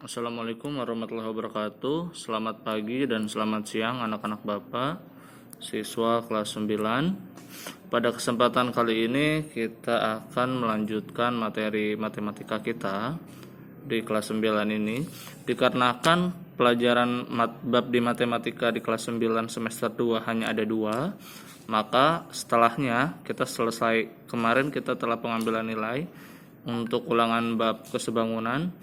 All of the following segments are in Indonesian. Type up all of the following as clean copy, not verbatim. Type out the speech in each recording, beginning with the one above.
Assalamualaikum warahmatullahi wabarakatuh. Selamat pagi dan selamat siang anak-anak Bapak, siswa kelas 9. Pada kesempatan kali ini kita akan melanjutkan materi matematika kita di kelas 9 ini. Dikarenakan pelajaran bab di matematika di kelas 9 semester 2 hanya ada 2, maka setelahnya kita selesai. Kemarin kita telah pengambilan nilai untuk ulangan bab kesebangunan.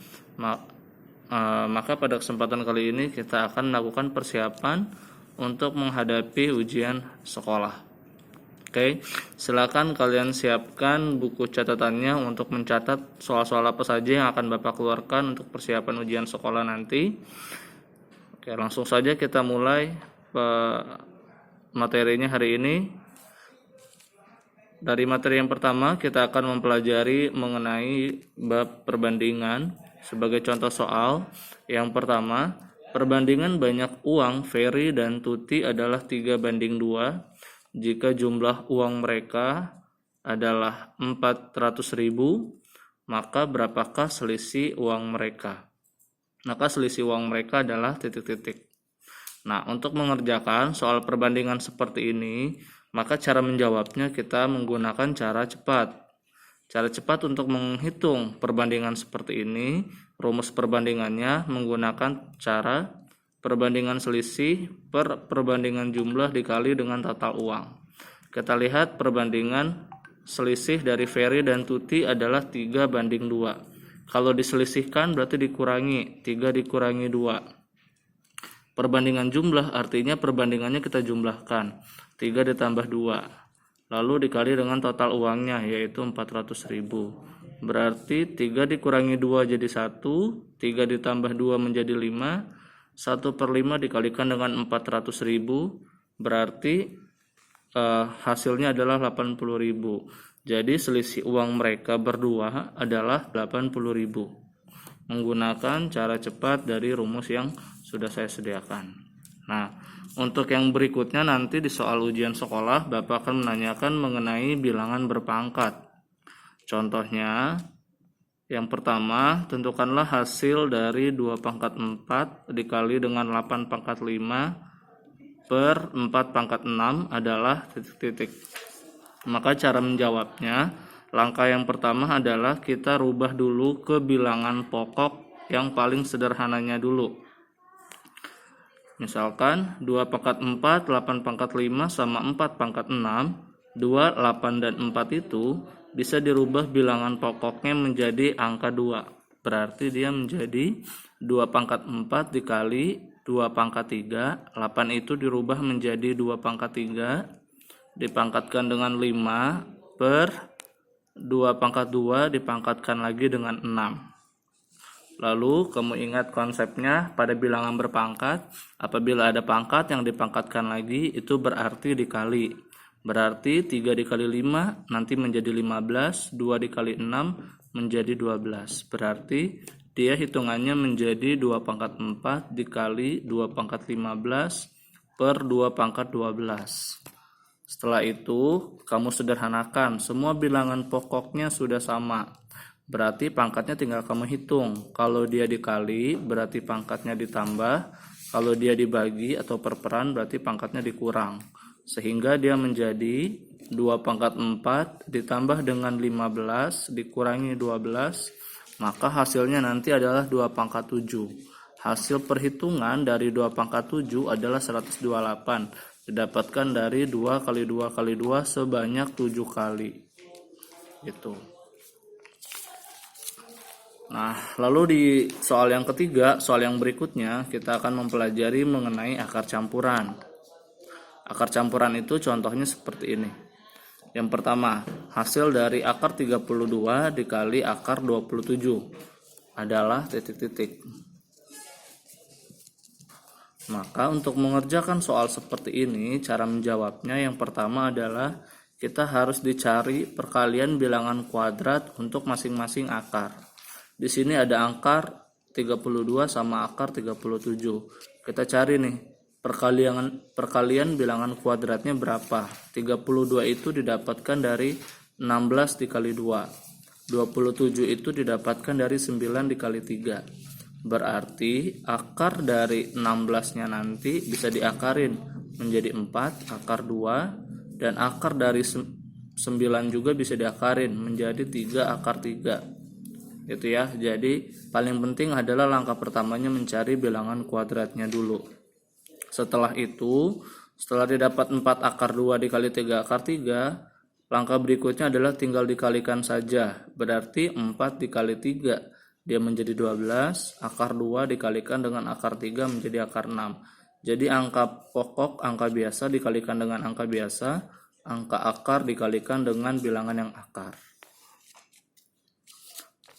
Maka pada kesempatan kali ini kita akan melakukan persiapan untuk menghadapi ujian sekolah. Oke, silakan kalian siapkan buku catatannya untuk mencatat soal-soal apa saja yang akan Bapak keluarkan untuk persiapan ujian sekolah nanti. Oke, langsung saja kita mulai materinya hari ini. Dari materi yang pertama kita akan mempelajari mengenai bab perbandingan. Sebagai contoh soal, yang pertama, perbandingan banyak uang Ferry dan Tuti adalah 3:2. Jika jumlah uang mereka adalah 400.000, maka berapakah selisih uang mereka? Maka selisih uang mereka adalah titik-titik. Nah, untuk mengerjakan soal perbandingan seperti ini, maka cara menjawabnya kita menggunakan cara cepat. Cara cepat untuk menghitung perbandingan seperti ini, rumus perbandingannya menggunakan cara perbandingan selisih per perbandingan jumlah dikali dengan total uang. Kita lihat perbandingan selisih dari Ferry dan Tuti adalah 3:2. Kalau diselisihkan berarti dikurangi, 3 dikurangi 2. Perbandingan jumlah artinya perbandingannya kita jumlahkan, 3 ditambah 2. Lalu dikali dengan total uangnya yaitu 400.000. Berarti 3 dikurangi 2 jadi 1, 3 ditambah 2 menjadi 5, 1/5 dikalikan dengan 400.000, berarti hasilnya adalah 80.000. Jadi selisih uang mereka berdua adalah 80.000. Menggunakan cara cepat dari rumus yang sudah saya sediakan. Nah, untuk yang berikutnya nanti di soal ujian sekolah Bapak akan menanyakan mengenai bilangan berpangkat. Contohnya, yang pertama, tentukanlah hasil dari 2/4 dikali dengan 8/5 per 4/6 adalah titik-titik. Maka cara menjawabnya, langkah yang pertama adalah kita rubah dulu ke bilangan pokok yang paling sederhananya dulu. Misalkan 2/4, 8/5 sama 4/6, 2, 8, dan 4 itu bisa dirubah bilangan pokoknya menjadi angka 2. Berarti dia menjadi 2/4 dikali 2/3, 8 itu dirubah menjadi 2/3, dipangkatkan dengan 5 per 2/2 dipangkatkan lagi dengan 6. Lalu kamu ingat konsepnya pada bilangan berpangkat, apabila ada pangkat yang dipangkatkan lagi itu berarti dikali. Berarti 3 dikali 5 nanti menjadi 15, 2 dikali 6 menjadi 12. Berarti dia hitungannya menjadi 2/4 dikali 2/15 per 2/12. Setelah itu kamu sederhanakan, semua bilangan pokoknya sudah sama. Berarti pangkatnya tinggal kamu hitung. Kalau dia dikali berarti pangkatnya ditambah, kalau dia dibagi atau perperan berarti pangkatnya dikurang. Sehingga dia menjadi 2/4 ditambah dengan 15 dikurangi 12, maka hasilnya nanti adalah 2/7. Hasil perhitungan dari 2/7 adalah 128, didapatkan dari 2 kali 2 kali 2 sebanyak 7 kali. Gitu. Nah, lalu di soal yang ketiga, soal yang berikutnya, kita akan mempelajari mengenai akar campuran. Akar campuran itu contohnya seperti ini. Yang pertama, hasil dari akar 32 dikali akar 27 adalah titik-titik. Maka untuk mengerjakan soal seperti ini, cara menjawabnya yang pertama adalah kita harus dicari perkalian bilangan kuadrat untuk masing-masing akar. Di sini ada akar 32 sama akar 37. Kita cari nih perkalian bilangan kuadratnya berapa. 32 itu didapatkan dari 16 dikali 2. 27 itu didapatkan dari 9 dikali 3. Berarti akar dari 16-nya nanti bisa diakarin menjadi 4, akar 2, dan akar dari 9 juga bisa diakarin menjadi 3, akar 3. Gitu ya. Jadi paling penting adalah langkah pertamanya mencari bilangan kuadratnya dulu. Setelah itu, setelah didapat 4 akar 2 dikali 3 akar 3, langkah berikutnya adalah tinggal dikalikan saja. Berarti 4 dikali 3 dia menjadi 12, akar 2 dikalikan dengan akar 3 menjadi akar 6. Jadi angka pokok, angka biasa dikalikan dengan angka biasa, angka akar dikalikan dengan bilangan yang akar.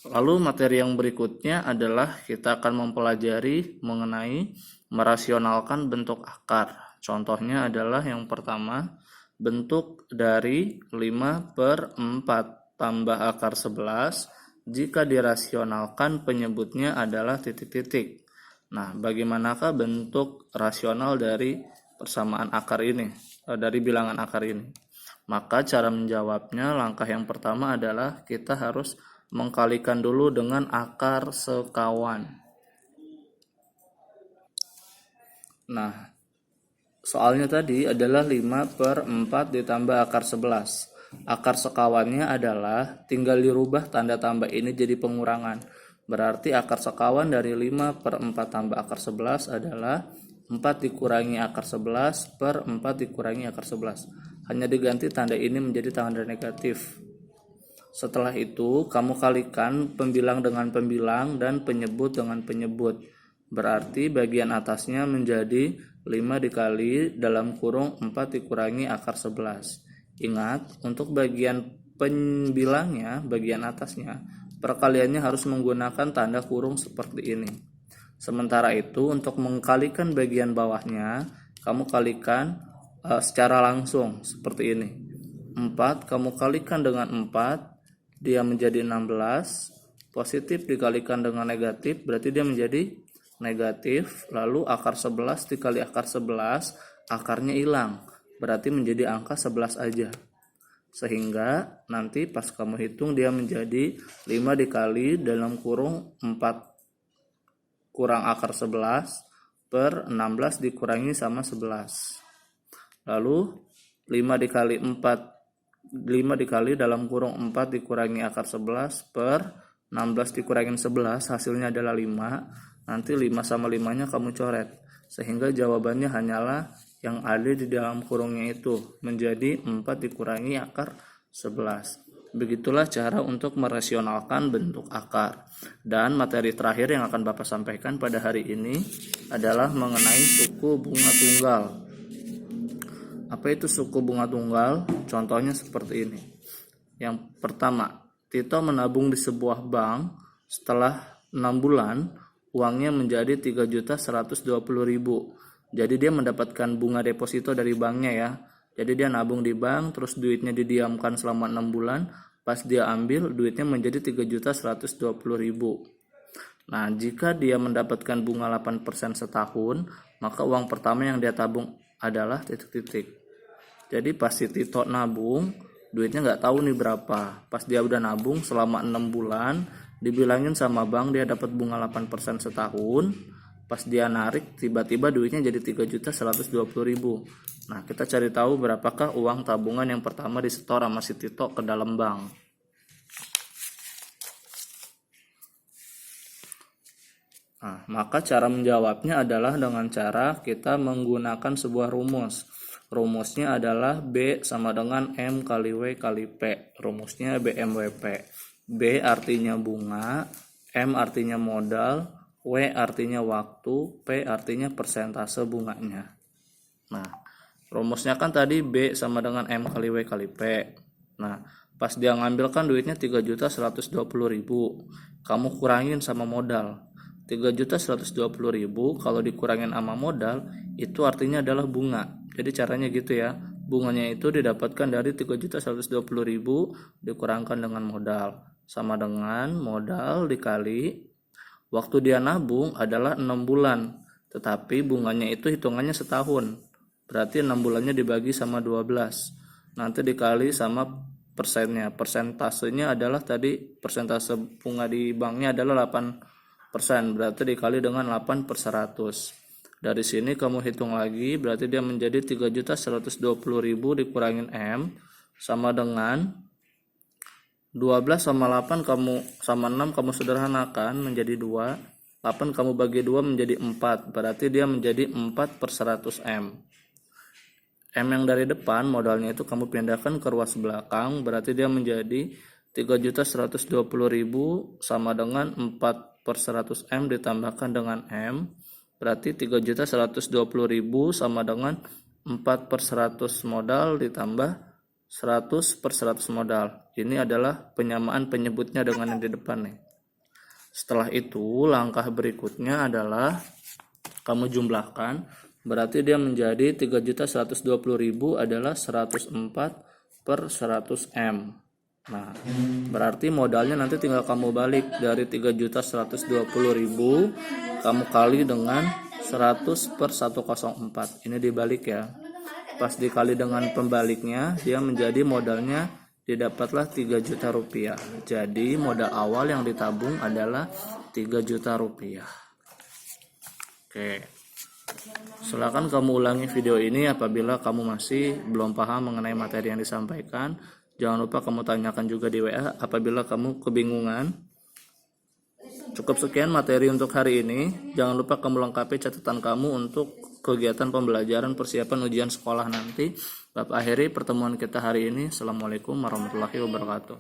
Lalu materi yang berikutnya adalah kita akan mempelajari mengenai merasionalkan bentuk akar. Contohnya adalah yang pertama, bentuk dari 5/4 tambah akar 11 jika dirasionalkan penyebutnya adalah titik-titik. Nah, bagaimanakah bentuk rasional dari persamaan akar ini, dari bilangan akar ini? Maka cara menjawabnya, langkah yang pertama adalah kita harus mengkalikan dulu dengan akar sekawan. Nah, soalnya tadi adalah 5/4 ditambah akar 11. Akar sekawannya adalah tinggal dirubah tanda tambah ini jadi pengurangan. Berarti akar sekawan dari 5/4 tambah akar 11 adalah 4 dikurangi akar 11 per 4 dikurangi akar 11. Hanya diganti tanda ini menjadi tanda negatif. Setelah itu, kamu kalikan pembilang dengan pembilang dan penyebut dengan penyebut. Berarti bagian atasnya menjadi 5 dikali dalam kurung 4 dikurangi akar 11. Ingat, untuk bagian pembilangnya, bagian atasnya, perkaliannya harus menggunakan tanda kurung seperti ini. Sementara itu, untuk mengkalikan bagian bawahnya, kamu kalikan secara langsung seperti ini. 4 kamu kalikan dengan 4, dia menjadi 16. Positif dikalikan dengan negatif, berarti dia menjadi negatif. Lalu akar 11 dikali akar 11, akarnya hilang, berarti menjadi angka 11 aja. Sehingga nanti pas kamu hitung dia menjadi 5 dikali dalam kurung 4 kurang akar 11 per 16 dikurangi sama 11. Lalu 5 dikali 5 dikali dalam kurung 4 dikurangi akar 11 per 16 dikurangin 11, hasilnya adalah 5. Nanti 5 sama 5-nya kamu coret. Sehingga jawabannya hanyalah yang ada di dalam kurungnya itu, menjadi 4 dikurangi akar 11. Begitulah cara untuk merasionalkan bentuk akar. Dan materi terakhir yang akan Bapak sampaikan pada hari ini adalah mengenai suku bunga tunggal. Apa itu suku bunga tunggal? Contohnya seperti ini. Yang pertama, Tito menabung di sebuah bank. Setelah 6 bulan, uangnya menjadi 3.120.000. Jadi dia mendapatkan bunga deposito dari banknya ya. Jadi dia nabung di bank, terus duitnya didiamkan selama 6 bulan. Pas dia ambil, duitnya menjadi 3.120.000. Nah, jika dia mendapatkan bunga 8% setahun, maka uang pertama yang dia tabung adalah titik-titik. Jadi pas si Tito nabung, duitnya nggak tahu nih berapa. Pas dia udah nabung selama 6 bulan, dibilangin sama bank dia dapat bunga 8% setahun. Pas dia narik, tiba-tiba duitnya jadi 3.120.000. Nah, kita cari tahu berapakah uang tabungan yang pertama disetor sama si Tito ke dalam bank. Nah, maka cara menjawabnya adalah dengan cara kita menggunakan sebuah rumus. Rumusnya adalah B sama dengan M kali W kali P. Rumusnya BMWP. B artinya bunga, M artinya modal, W artinya waktu, P artinya persentase bunganya. Nah, rumusnya kan tadi B sama dengan M kali W kali P. Nah, pas dia ngambil kan duitnya 3.120.000. Kamu kurangin sama modal. 3.120.000 kalau dikurangin sama modal itu artinya adalah bunga. Jadi caranya gitu ya. Bunganya itu didapatkan dari 3.120.000 dikurangkan dengan modal. Sama dengan modal dikali waktu dia nabung adalah 6 bulan. Tetapi bunganya itu hitungannya setahun. Berarti 6 bulannya dibagi sama 12. Nanti dikali sama persennya. Persentasenya adalah tadi persentase bunga di banknya adalah 8%. berarti dikali dengan 8 per 100. Dari sini kamu hitung lagi, berarti dia menjadi 3.120.000 dikurangin M sama dengan 12 sama 8 sama 6 kamu sederhanakan menjadi 2. 8 kamu bagi 2 menjadi 4, berarti dia menjadi 4 per 100 M. M yang dari depan modalnya itu kamu pindahkan ke ruas belakang, berarti dia menjadi 3.120.000 sama dengan 4 per 100 M ditambahkan dengan M, berarti 3.120.000 sama dengan 4 per 100 modal ditambah 100 per 100 modal. Ini adalah penyamaan penyebutnya dengan yang di depan nih. Setelah itu langkah berikutnya adalah kamu jumlahkan, berarti dia menjadi 3.120.000 adalah 104 per 100 M. Nah, berarti modalnya nanti tinggal kamu balik dari 3.120.000 kamu kali dengan 100 per 104. Ini dibalik ya. Pas dikali dengan pembaliknya, dia menjadi modalnya didapatlah 3 juta rupiah. Jadi modal awal yang ditabung adalah 3 juta rupiah. Oke. Silakan kamu ulangi video ini apabila kamu masih belum paham mengenai materi yang disampaikan. Jangan lupa kamu tanyakan juga di WA apabila kamu kebingungan. Cukup sekian materi untuk hari ini. Jangan lupa kamu lengkapi catatan kamu untuk kegiatan pembelajaran persiapan ujian sekolah nanti. Bapak akhiri pertemuan kita hari ini. Assalamualaikum warahmatullahi wabarakatuh.